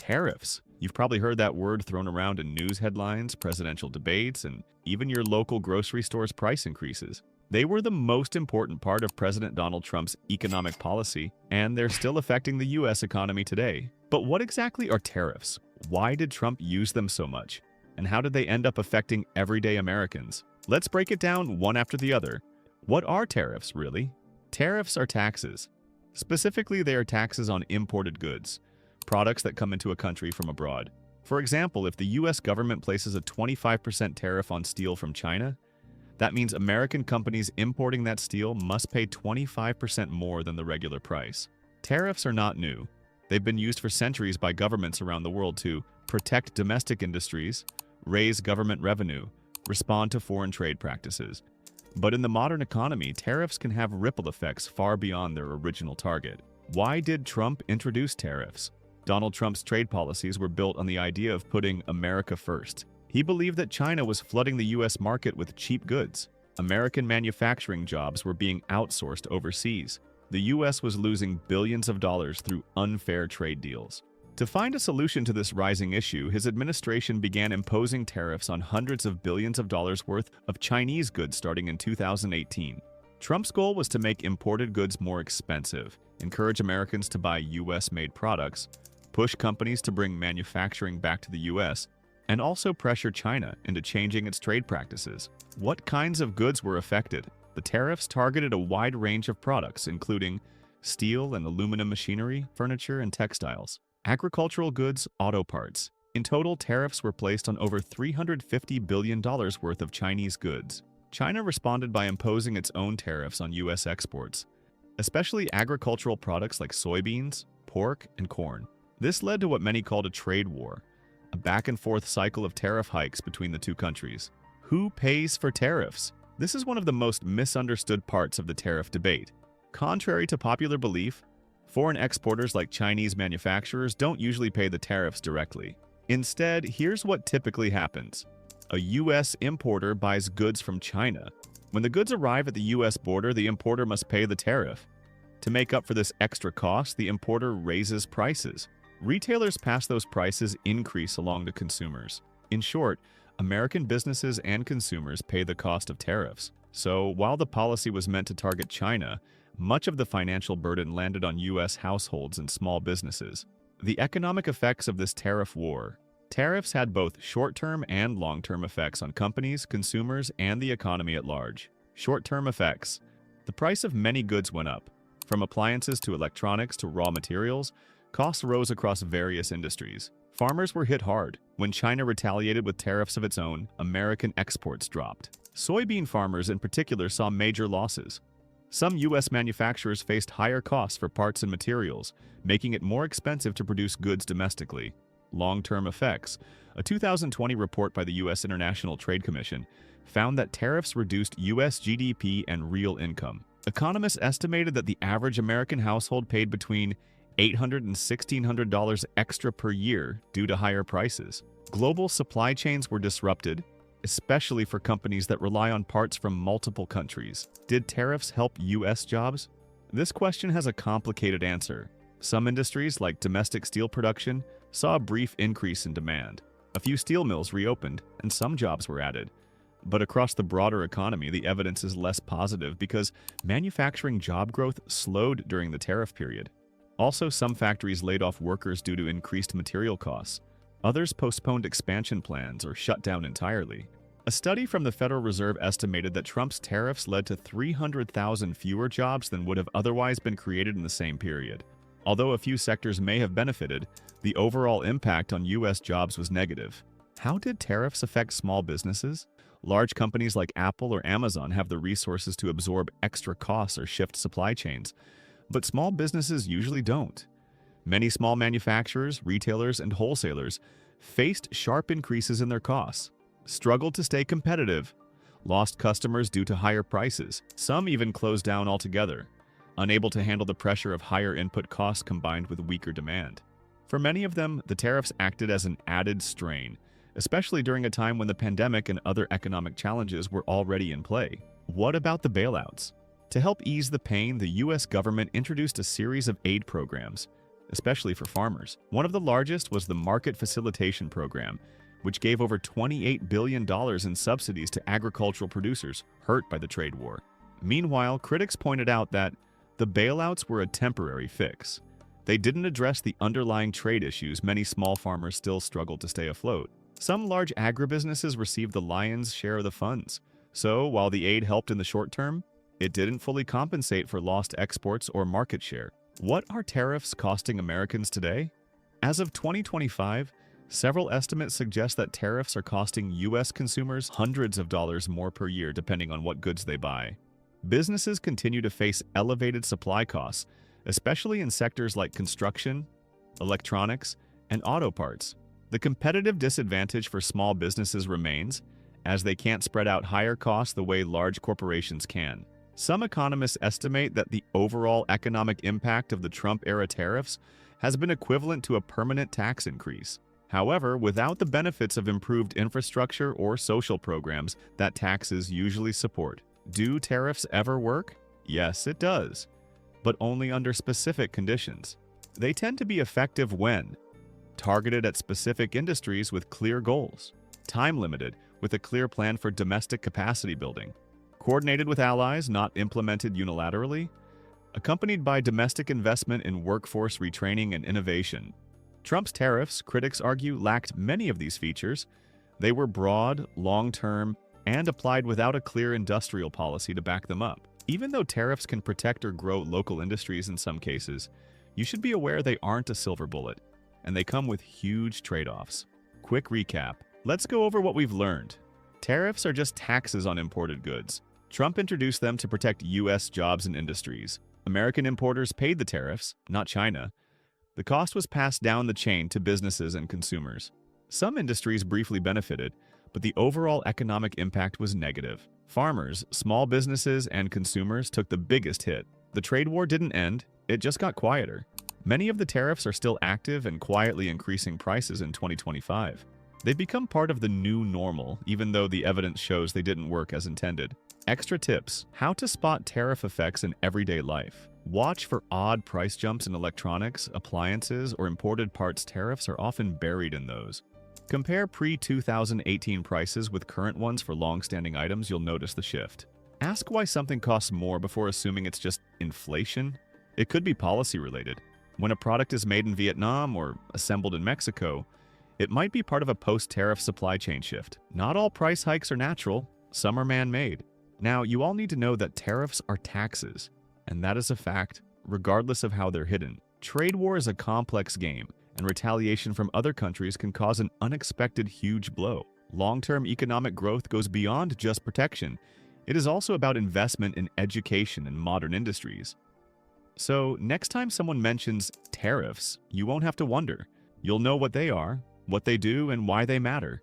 Tariffs. You've probably heard that word thrown around in news headlines, presidential debates, and even your local grocery store's price increases. They were the most important part of President Donald Trump's economic policy, and they're still affecting the US economy today. But what exactly are tariffs? Why did Trump use them so much? And how did they end up affecting everyday Americans? Let's break it down one after the other. What are tariffs, really? Tariffs are taxes. Specifically, they are taxes on imported goods, products that come into a country from abroad. For example, if the US government places a 25% tariff on steel from China, that means American companies importing that steel must pay 25% more than the regular price. Tariffs are not new. They've been used for centuries by governments around the world to protect domestic industries, raise government revenue, respond to foreign trade practices. But in the modern economy, tariffs can have ripple effects far beyond their original target. Why did Trump introduce tariffs? Donald Trump's trade policies were built on the idea of putting America first. He believed that China was flooding the US market with cheap goods. American manufacturing jobs were being outsourced overseas. The US was losing billions of dollars through unfair trade deals. To find a solution to this rising issue, his administration began imposing tariffs on hundreds of billions of dollars worth of Chinese goods starting in 2018. Trump's goal was to make imported goods more expensive, encourage Americans to buy US-made products, push companies to bring manufacturing back to the US, and also pressure China into changing its trade practices. What kinds of goods were affected? The tariffs targeted a wide range of products, including steel and aluminum machinery, furniture, and textiles, agricultural goods, auto parts. In total, tariffs were placed on over $350 billion worth of Chinese goods. China responded by imposing its own tariffs on US exports, especially agricultural products like soybeans, pork, and corn. This led to what many called a trade war, a back-and-forth cycle of tariff hikes between the two countries. Who pays for tariffs? This is one of the most misunderstood parts of the tariff debate. Contrary to popular belief, foreign exporters like Chinese manufacturers don't usually pay the tariffs directly. Instead, here's what typically happens. A US importer buys goods from China. When the goods arrive at the US border, the importer must pay the tariff. To make up for this extra cost, the importer raises prices. Retailers pass those prices increase along to consumers. In short, American businesses and consumers pay the cost of tariffs. So, while the policy was meant to target China, much of the financial burden landed on US households and small businesses. The economic effects of this tariff war. Tariffs had both short-term and long-term effects on companies, consumers, and the economy at large. Short-term effects. The price of many goods went up. From appliances to electronics to raw materials, costs rose across various industries. Farmers were hit hard. When China retaliated with tariffs of its own, American exports dropped. Soybean farmers in particular saw major losses. Some US manufacturers faced higher costs for parts and materials, making it more expensive to produce goods domestically. Long-term effects. A 2020 report by the US International Trade Commission found that tariffs reduced US GDP and real income. Economists estimated that the average American household paid between $800 and $1,600 extra per year due to higher prices. Global supply chains were disrupted, especially for companies that rely on parts from multiple countries. Did tariffs help US jobs? This question has a complicated answer. Some industries, like domestic steel production, saw a brief increase in demand. A few steel mills reopened, and some jobs were added. But across the broader economy, the evidence is less positive because manufacturing job growth slowed during the tariff period. Also, some factories laid off workers due to increased material costs. Others postponed expansion plans or shut down entirely. A study from the Federal Reserve estimated that Trump's tariffs led to 300,000 fewer jobs than would have otherwise been created in the same period. Although a few sectors may have benefited, the overall impact on US jobs was negative. How did tariffs affect small businesses? Large companies like Apple or Amazon have the resources to absorb extra costs or shift supply chains, but small businesses usually don't. Many small manufacturers, retailers, and wholesalers faced sharp increases in their costs, struggled to stay competitive, lost customers due to higher prices. Some even closed down altogether, unable to handle the pressure of higher input costs combined with weaker demand. For many of them, the tariffs acted as an added strain, especially during a time when the pandemic and other economic challenges were already in play. What about the bailouts? To help ease the pain, the US government introduced a series of aid programs. especially for farmers. One of the largest was the Market Facilitation Program, which gave over $28 billion in subsidies to agricultural producers hurt by the trade war. Meanwhile, critics pointed out that the bailouts were a temporary fix. They didn't address the underlying trade issues many small farmers still struggled to stay afloat. Some large agribusinesses received the lion's share of the funds. So, while the aid helped in the short term, it didn't fully compensate for lost exports or market share. What are tariffs costing Americans today? As of 2025, several estimates suggest that tariffs are costing U.S. consumers hundreds of dollars more per year depending on what goods they buy. Businesses continue to face elevated supply costs, especially in sectors like construction, electronics, and auto parts. The competitive disadvantage for small businesses remains, as they can't spread out higher costs the way large corporations can. Some economists estimate that the overall economic impact of the Trump-era tariffs has been equivalent to a permanent tax increase. However, without the benefits of improved infrastructure or social programs that taxes usually support. Do tariffs ever work? Yes, it does, but only under specific conditions. They tend to be effective when targeted at specific industries with clear goals, time-limited with a clear plan for domestic capacity building, coordinated with allies, not implemented unilaterally, accompanied by domestic investment in workforce retraining and innovation. Trump's tariffs, critics argue, lacked many of these features. They were broad, long-term, and applied without a clear industrial policy to back them up. Even though tariffs can protect or grow local industries in some cases, you should be aware they aren't a silver bullet, and they come with huge trade-offs. Quick recap. Let's go over what we've learned. Tariffs are just taxes on imported goods. Trump introduced them to protect U.S. jobs and industries. American importers paid the tariffs, not China. The cost was passed down the chain to businesses and consumers. Some industries briefly benefited, but the overall economic impact was negative. Farmers, small businesses, and consumers took the biggest hit. The trade war didn't end, it just got quieter. Many of the tariffs are still active and quietly increasing prices in 2025. They've become part of the new normal, even though the evidence shows they didn't work as intended. Extra tips: how to spot tariff effects in everyday life. Watch for odd price jumps in electronics, appliances, or imported parts. Tariffs are often buried in those. Compare pre-2018 prices with current ones for long-standing items. You'll notice the shift. Ask why something costs more before assuming it's just inflation. It could be policy-related. When a product is made in Vietnam or assembled in Mexico, it might be part of a post-tariff supply chain shift. Not all price hikes are natural, some are man-made. Now, you all need to know that tariffs are taxes, and that is a fact, regardless of how they're hidden. Trade war is a complex game, and retaliation from other countries can cause an unexpected huge blow. Long-term economic growth goes beyond just protection. It is also about investment in education and modern industries. So, next time someone mentions tariffs, you won't have to wonder. You'll know what they are, what they do, and why they matter.